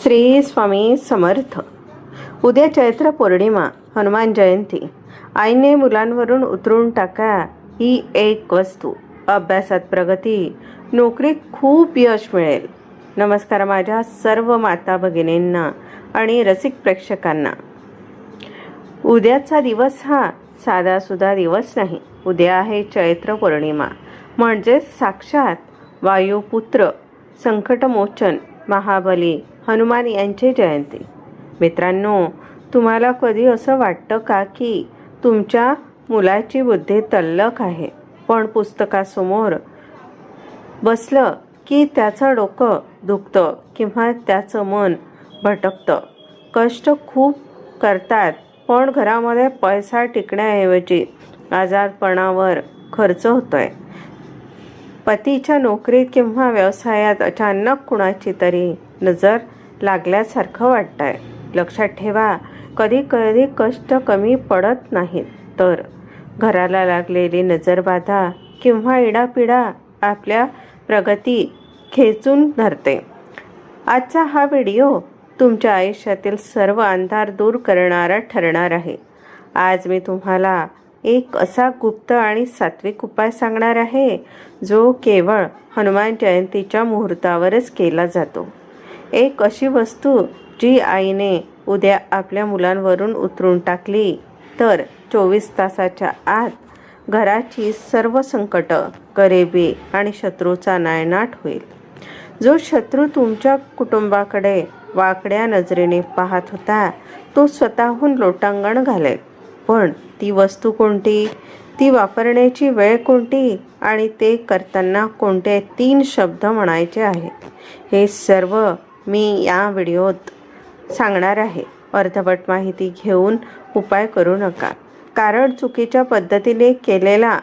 श्री स्वामी समर्थ. उद्या चैत्र पौर्णिमा, हनुमान जयंती. आईने मुलांवरून उतरून टाका ही एक वस्तू. अभ्यासात प्रगती, नोकरीत खूप यश मिळेल. नमस्कार माझ्या सर्व माता भगिनींना आणि रसिक प्रेक्षकांना. उद्याचा दिवस हा साधासुधा दिवस नाही. उद्या आहे चैत्र पौर्णिमा, म्हणजे साक्षात वायुपुत्र, संकटमोचन, महाबली हनुमान यांची जयंती. मित्रांनो, तुम्हाला कधी असं वाटतं का की तुमच्या मुलाची बुद्धी तल्लख आहे, पण पुस्तकासमोर बसलं की त्याचं डोकं दुखतं किंवा त्याचं मन भटकतं? कष्ट खूप करतात, पण घरामध्ये पैसा टिकण्याऐवजी आजारपणावर खर्च होतोय. पतीच्या नोकरीत किंवा व्यवसायात अचानक कुणाची तरी नजर लागल्यासारखं वाटतंय. लक्षात ठेवा, कधी कधी कष्ट कमी पडत नाहीत, तर घराला लागलेली नजरबाधा किंवा इडापिडा आपल्या प्रगती खेचून धरते. आजचा हा व्हिडिओ तुमच्या आयुष्यातील सर्व अंधार दूर करणारा ठरणार आहे. आज मी तुम्हाला एक असा गुप्त आणि सात्विक उपाय सांगणार आहे, जो केवळ हनुमान जयंतीच्या मुहूर्तावरच केला जातो. एक अशी वस्तू जी आईने उद्या आपल्या मुलांवरून उतरून टाकली तर 24 तासाच्या आत घराची सर्व संकट, गरिबी आणि शत्रूचा नायनाट होईल. जो शत्रू तुमच्या कुटुंबाकडे वाकड्या नजरेने पाहत होता, तो स्वतःहून लोटांगण घालेल. पण ती वस्तू कोणती, ती वापरण्याची वेळ कोणती आणि ते करताना कोणते 3 शब्द म्हणायचे आहेत, हे सर्व मी या व्हिडिओत सांगणार आहे. अर्धवट माहिती घेऊन उपाय करू नका, कारण चुकीच्या पद्धतीने केलेला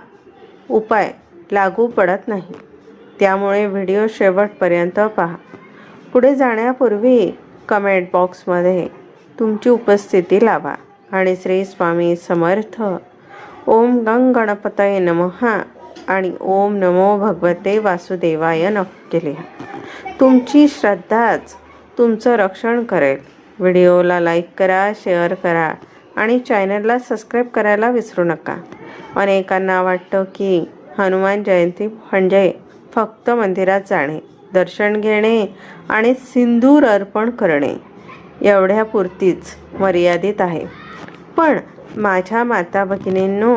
उपाय लागू पडत नाही. त्यामुळे व्हिडिओ शेवटपर्यंत पहा. पुढे जाण्यापूर्वी कमेंट बॉक्समध्ये तुमची उपस्थिती लावा आणि श्री स्वामी समर्थ, ओम गंग गणपतये नमः आणि ओम नमो भगवते वासुदेवाय नक्की लिहा. तुमची श्रद्धाच तुमचं रक्षण करेल. व्हिडिओला लाईक करा, शेअर करा आणि चॅनलला सबस्क्राईब करायला विसरू नका. अनेकांना वाटतं की हनुमान जयंती म्हणजे फक्त मंदिरात जाणे, दर्शन घेणे आणि सिंदूर अर्पण करणे एवढ्यापुरतीच मर्यादित आहे. पण माझ्या माता भगिनींनो,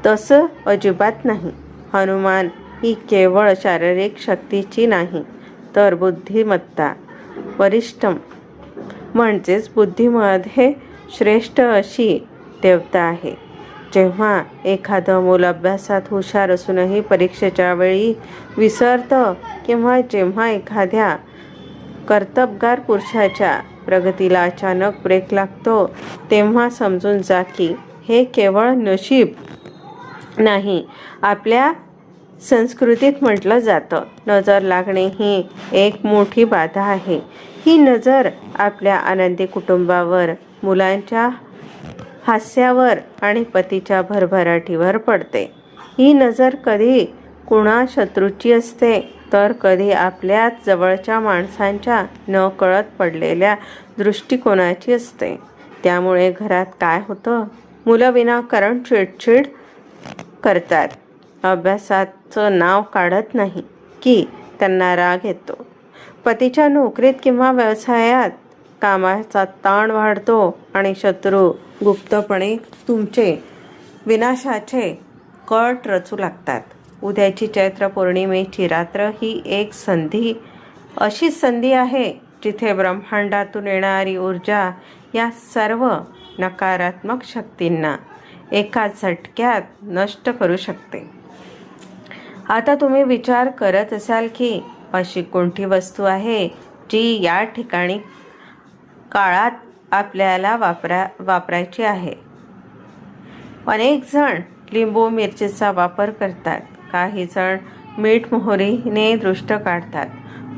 तसं अजिबात नाही. हनुमान ही केवळ शारीरिक शक्तीची नाही, तर बुद्धिमत्ता, वरिष्ठ म्हणजेच बुद्धीमध्ये श्रेष्ठ अशी देवता आहे. जेव्हा एखादं मूल अभ्यासात हुशार असूनही परीक्षेच्या वेळी विसरतं, किंवा जेव्हा एखाद्या कर्तबगार पुरुषाच्या प्रगतीला अचानक ब्रेक लागतो, तेव्हा समजून जा की हे केवळ नशीब नाही. आपल्या संस्कृतीत म्हटलं जातं, नजर लागणे ही एक मोठी बाधा आहे. ही नजर आपल्या आनंदी कुटुंबावर, मुलांच्या हास्यावर आणि पतीच्या भरभराटीवर पडते. ही नजर कधी कुणा शत्रूची असते, तर कधी आपल्याच जवळच्या माणसांच्या न कळत पडलेल्या दृष्टिकोनाची असते. त्यामुळे घरात काय होतं, मुलं विनाकारण चिडचिड करतात, अभ्यासाचं नाव काढत नाही की त्यांना राग येतो. पतीच्या नोकरीत किंवा व्यवसायात कामाचा ताण वाढतो आणि शत्रू गुप्तपणे तुमचे विनाशाचे कट रचू लागतात. उद्याची चैत्र पौर्णिमेची रात्र ही एक अशी संधी आहे, जिथे ब्रह्मांडातून येणारी ऊर्जा या सर्व नकारात्मक शक्तींना एका झटक्यात नष्ट करू शकते. आता तुम्ही विचार करत असाल की अशी कोणती वस्तू आहे जी या ठिकाणी काळात आपल्याला वापरायची आहे. अनेक जण लिंबू मिरचीचा वापर करतात, काही जण मीठ मोहरीने दृष्ट काढतात,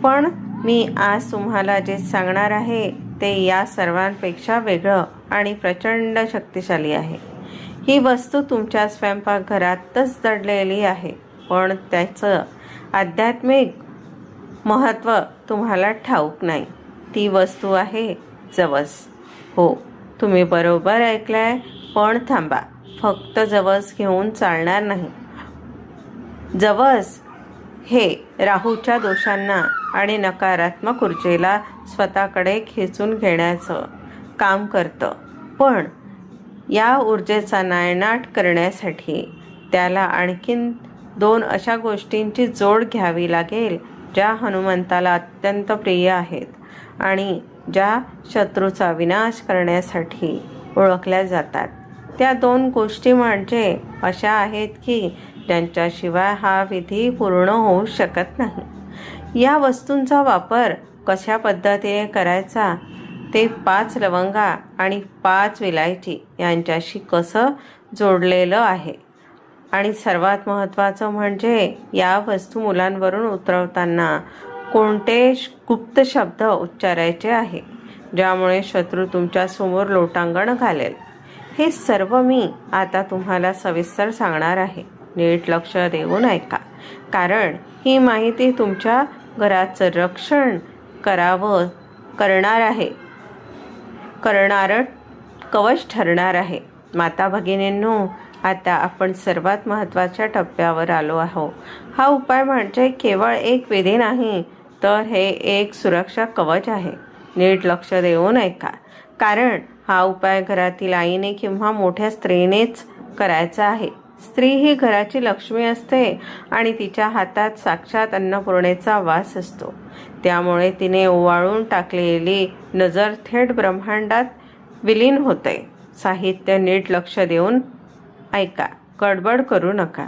पण मी आज तुम्हाला जे सांगणार आहे ते या सर्वांपेक्षा वेगळं आणि प्रचंड शक्तिशाली आहे. ही वस्तू तुमच्या स्वयंपाकघरातच दडलेली आहे, पण त्याचं आध्यात्मिक महत्त्व तुम्हाला ठाऊक नाही. ती वस्तू आहे जवस. हो, तुम्ही बरोबर ऐकलंय. पण थांबा, फक्त जवस घेऊन चालणार नाही. जवस हे राहूच्या दोषांना आणि नकारात्मक ऊर्जेला स्वतःकडे खेचून घेण्याचं काम करतं. पण या ऊर्जेचा नायनाट करण्यासाठी त्याला आणखीन 2 अशा गोष्टींची जोड घ्यावी लागेल ज्या हनुमंताला अत्यंत प्रिय आहेत आणि ज्या शत्रूचा विनाश करण्यासाठी ओळखल्या जातात. त्या 2 गोष्टी म्हणजे अशा आहेत की ज्यांच्याशिवाय हा विधी पूर्ण होऊ शकत नाही. या वस्तूंचा वापर कशा पद्धतीने करायचा ते 5 लवंगा आणि 5 विलायची यांच्याशी कसं जोडलेलं आहे. आणि सर्वात महत्त्वाचं म्हणजे या वस्तू मुलांवरून उतरवताना कोणते गुप्त शब्द उच्चारायचे आहे ज्यामुळे शत्रू तुमच्यासमोर लोटांगण घालेल. हे सर्व मी आता तुम्हाला सविस्तर सांगणार आहे. नीट लक्ष देऊन ऐका, कारण ही माहिती तुमच्या घराचं रक्षण करणारं कवच ठरणार आहे. माता भगिनींनो, आता आपण सर्वात महत्त्वाच्या टप्प्यावर आलो आहोत. हा उपाय म्हणजे केवळ एक विधी नाही, तर हे एक सुरक्षा कवच आहे. नीट लक्ष देऊन ऐका, कारण हा उपाय घरातील आईने किंवा मोठ्या स्त्रीनेच करायचा आहे. स्त्री ही घराची लक्ष्मी असते आणि तिच्या हातात साक्षात अन्नपूर्णेचा वास असतो. त्यामुळे तिने ओवाळून टाकलेली नजर थेट ब्रह्मांडात विलीन होते. साहित्य नीट लक्ष देऊन ऐका, गडबड करू नका.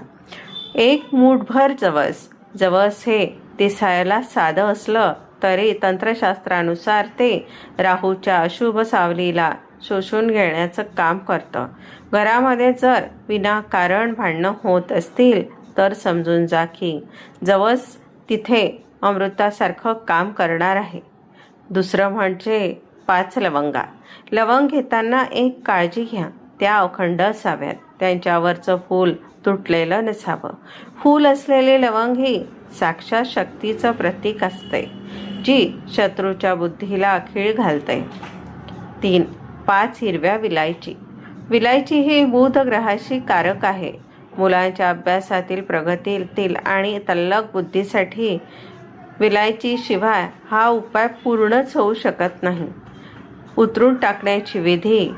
1 मूठभर जवस. जवस हे दिसायला साधं असलं तरी तंत्रशास्त्रानुसार ते राहूच्या अशुभ सावलीला शोषून घेण्याचं काम करतं. घरामध्ये जर विनाकारण भांडणं होत असतील तर समजून जा की जवस तिथे अमृतासारखं काम करणार आहे. दुसरं म्हणजे 5 लवंगा. लवंग घेताना एक काळजी घ्या, त्या अखंड असाव्यात. त्यांच्यावरचं फूल तुटलेलं नसावं. फूल असलेले लवंग ही साक्षात शक्तीचं प्रतीक असते, जी शत्रूच्या बुद्धीला खीळ घालते. 3. 5 हिरव्या विलायची. विलायची ही बुध ग्रहाशी कारक आहे. मुलांच्या अभ्यासातील, प्रगतीतील आणि तल्लख बुद्धीसाठी विलायची शिवाय हा उपाय पूर्णच होऊ शकत नाही. उतरून टाकण्याची विधी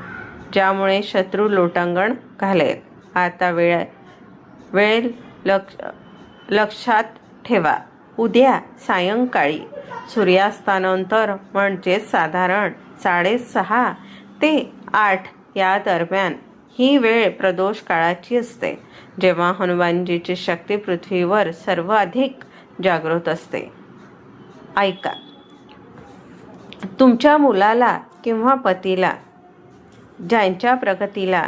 ज्यामुळे शत्रू लोटांगण घालेल. आता वेळ लक्षात ठेवा. उद्या सायंकाळी सूर्यास्तानंतर म्हणजेच साधारण 6:30 ते 8 या दरम्यान ही वेळ प्रदोष काळाची असते, जेव्हा हनुमानजीची शक्ती पृथ्वीवर सर्वाधिक जागृत असते. ऐका, तुमच्या मुलाला किंवा पतीला ज्यांच्या प्रगतीला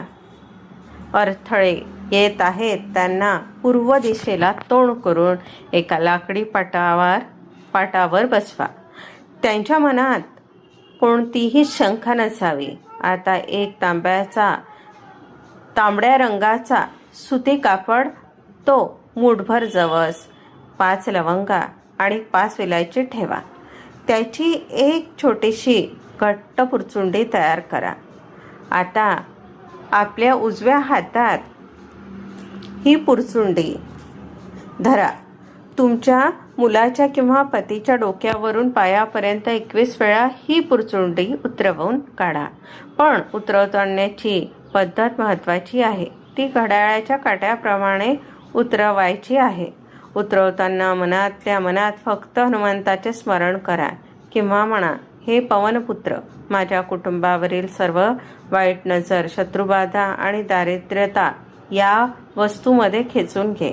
अडथळे येत आहेत त्यांना पूर्व दिशेला तोंड करून एका लाकडी पाटावर बसवा. त्यांच्या मनात कोणतीही शंका नसावी. आता एक तांबड्या रंगाचा सुती कापड, तो मूठभर जवस, 5 लवंगा आणि 5 विलायची ठेवा. त्याची एक छोटीशी घट्ट पुरचुंडी तयार करा. आता आपल्या उजव्या हातात ही पुरचुंडी धरा. तुमच्या मुलाच्या किंवा पतीच्या डोक्यावरून पायापर्यंत 21 वेळा ही पुरचुंडी उतरवून काढा. पण उतरवण्याची पद्धत महत्त्वाची आहे. ती घड्याळाच्या काट्याप्रमाणे उतरवायची आहे. उतरवताना मनातल्या मनात फक्त हनुमंताचे स्मरण करा किंवा म्हणा, हे पवनपुत्र, माझ्या कुटुंबावरील सर्व वाईट नजर, शत्रुबाधा आणि दारिद्र्यता या वस्तूमध्ये खेचून घे.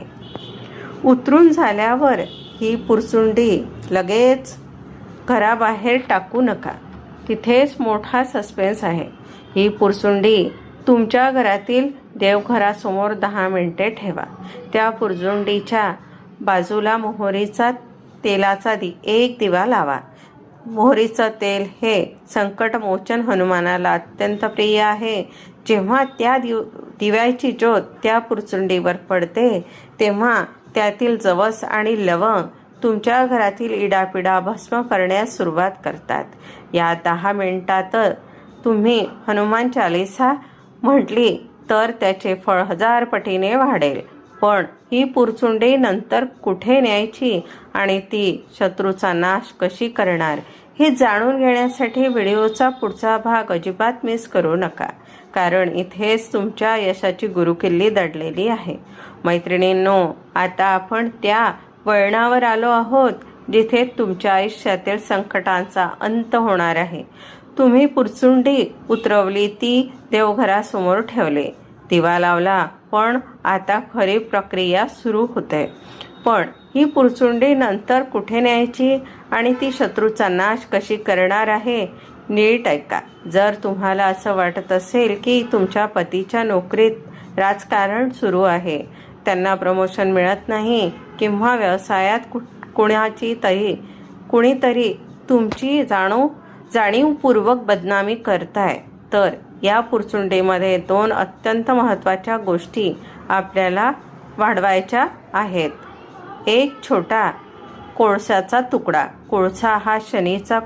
उतरून झाल्यावर ही पुरचुंडी लगेच घराबाहेर टाकू नका. तिथेच मोठा सस्पेन्स आहे. ही पुरचुंडी तुमच्या घरातील देवघरासमोर 10 मिनिटे ठेवा. त्या पुरचुंडीच्या बाजूला मोहरीचा तेलाचा एक दिवा लावा. मोहरीचं तेल हे संकटमोचन हनुमानाला अत्यंत प्रिय आहे. जेव्हा त्या दिव्याची ज्योत त्या पुरचुंडीवर पडते तेव्हा त्यातील जवस आणि लवंग तुमच्या घरातील इडापिडा भस्म करण्यास सुरुवात करतात. या 10 मिनिटात तुम्ही हनुमान चालीसा म्हटली तर त्याचे फळ 1000 पटीने वाढेल. पण ही पुरचुंडी नंतर कुठे न्यायची आणि ती शत्रूचा नाश कशी करणार हे जाणून घेण्यासाठी व्हिडिओचा पुढचा भाग अजिबात मिस करू नका, कारण इथेच तुमच्या यशाची गुरुकिल्ली दडलेली आहे. मैत्रिणींनो, आता आपण त्या वळणावर आलो आहोत जिथे तुमच्या आयुष्यातील संकटांचा अंत होणार आहे. तुम्ही पुरचुंडी उतरवली, ती देवघरासमोर ठेवले, दिवा लावला, पण आता खरी प्रक्रिया सुरू होते. पण ही पुरचुंडी नंतर कुठे न्यायची आणि ती शत्रूचा नाश कशी करणार आहे नीट ऐका. जर तुम्हाला असं वाटत असेल की तुमच्या पतीच्या नोकरीत राजकारण सुरू आहे, त्यांना प्रमोशन मिळत नाही किंवा व्यवसायात कुणीतरी तुमची जाणीवपूर्वक बदनामी करताय, तर या पुरचुंडीमध्ये 2 अत्यंत महत्त्वाच्या गोष्टी आपल्याला वाढवायच्या आहेत. एक छोटा कोळशाचा तुकडा. कोळसा हा शनीचा,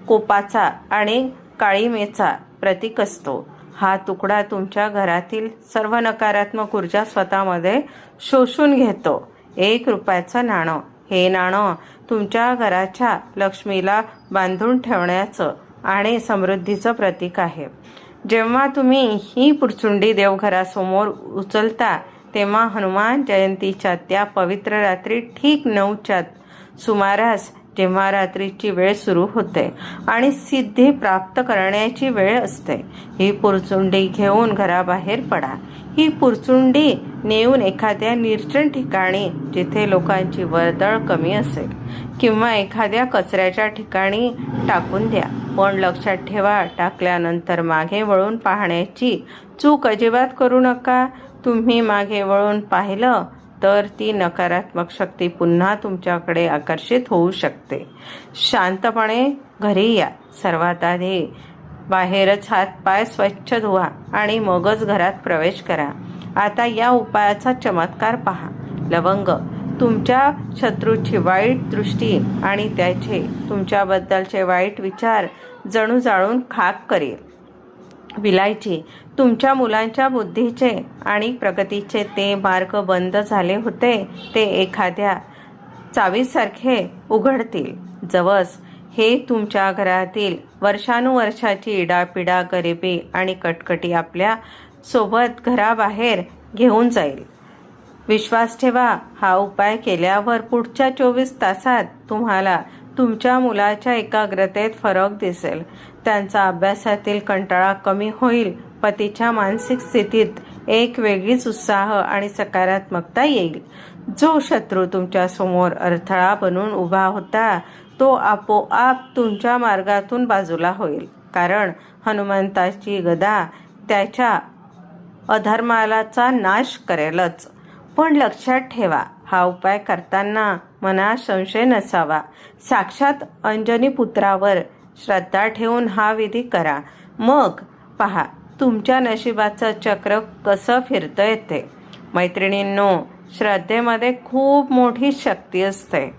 कोपाचा आणि काळिमेचा प्रतीक असतो. हा तुकडा तुमच्या घरातील सर्व नकारात्मक ऊर्जा स्वतःमध्ये शोषून घेतो. 1 रुपयाचं नाणं. हे नाणं तुमच्या घराच्या लक्ष्मीला बांधून ठेवण्याचं आणि समृद्धीचं प्रतीक आहे. जेव्हा तुम्ही ही पुरचुंडी देवघरासमोर उचलता तेव्हा हनुमान जयंतीच्या त्या पवित्र रात्री ठीक 9च्या सुमारास, जेव्हा रात्रीची वेळ सुरू होते आणि सिद्धी प्राप्त करण्याची वेळ असते, ही पुरचुंडी घेऊन घराबाहेर पडा. ही पुरचुंडी नेऊन एखाद्या निर्जन ठिकाणी, जिथे लोकांची वर्दळ कमी असेल, किंवा एखाद्या कचऱ्याच्या ठिकाणी टाकून द्या. पण लक्षात ठेवा, टाकल्यानंतर मागे वळून पाहण्याची चूक अजिबात करू नका. तुम्ही मागे वळून पाहिलं तर ती नकारात्मक शक्ती पुन्हा तुमच्याकडे आकर्षित होऊ शकते. शांतपणे घरी या. सर्वात आधी बाहेरच हातपाय स्वच्छ धुवा आणि मगच घरात प्रवेश करा. आता या उपायाचा चमत्कार पहा. लवंग तुमच्या शत्रूची वाईट दृष्टी आणि त्याचे तुमच्याबद्दलचे वाईट विचार जणू जाळून खाक करेल. विलायची तुमच्या मुलांच्या बुद्धीचे आणि प्रगतीचे ते मार्ग बंद झाले होते, ते एखाद्या चावीसारखे उघडतील. जवस हे तुमच्या घरातील वर्षानुवर्षाची इडापिडा, गरिबी आणि कटकटी आपल्या सोबत घराबाहेर घेऊन जाईल. विश्वास ठेवा, हा उपाय केल्यावर पुढच्या 24 तासात तुम्हाला तुमच्या मुलाच्या एकाग्रतेत फरक दिसेल. त्यांचा अभ्यासातील कंटाळा कमी होईल. पतीच्या मानसिक स्थितीत एक वेगळीच उत्साह आणि सकारात्मकता येईल. जो शत्रू तुमच्या समोर अडथळा बनून उभा होता, तो आपोआप तुमच्या मार्गातून बाजूला होईल, कारण हनुमंताची गदा त्याच्या अधर्माचा नाश करेलच. पण लक्षात ठेवा, हा उपाय करताना मनात संशय नसावा. साक्षात अंजनी पुत्रावर श्रद्धा ठेवून हा विधी करा. मग पहा तुमच्या नशिबाचं चक्र कसं फिरतं ते. मैत्रिणींनो, श्रद्धेमध्ये खूप मोठी शक्ती असते.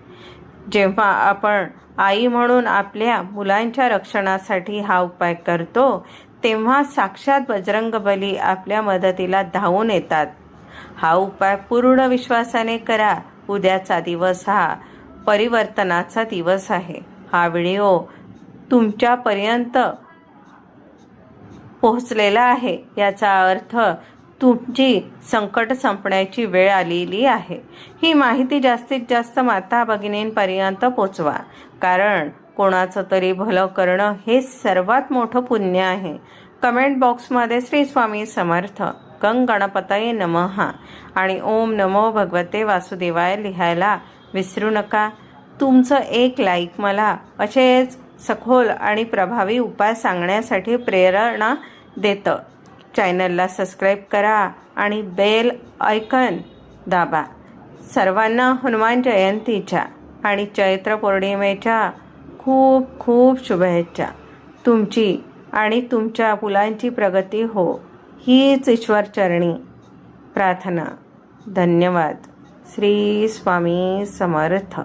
जेव्हा आपण आई म्हणून आपल्या मुलांच्या रक्षणासाठी हा उपाय करतो, तेव्हा साक्षात बजरंगबली आपल्या मदतीला धावून येतात. हा उपाय पूर्ण विश्वासाने करा. उद्याचा दिवस हा परिवर्तनाचा दिवस आहे. हा व्हिडिओ तुमच्यापर्यंत पोहोचलेला आहे, याचा अर्थ तुमची संकट संपण्याची वेळ आलेली आहे. ही माहिती जास्तीत जास्त माता भगिनींपर्यंत पोचवा, कारण कोणाचं तरी भलं करणं हे सर्वात मोठं पुण्य आहे. कमेंट बॉक्समध्ये श्री स्वामी समर्थ, गंग गणपतये नमः आणि ओम नमो भगवते वासुदेवाय लिहायला विसरू नका. तुमचं एक लाईक मला असेच सखोल आणि प्रभावी उपाय सांगण्यासाठी प्रेरणा देतं. चॅनलला सबस्क्राईब करा आणि बेल आयकॉन दाबा. सर्वांना हनुमान जयंतीच्या आणि चैत्र पौर्णिमेच्या खूप खूप शुभेच्छा. तुमची आणि तुमच्या मुलांची प्रगती हो, हीच ईश्वरचरणी प्रार्थना. धन्यवाद. श्री स्वामी समर्थ.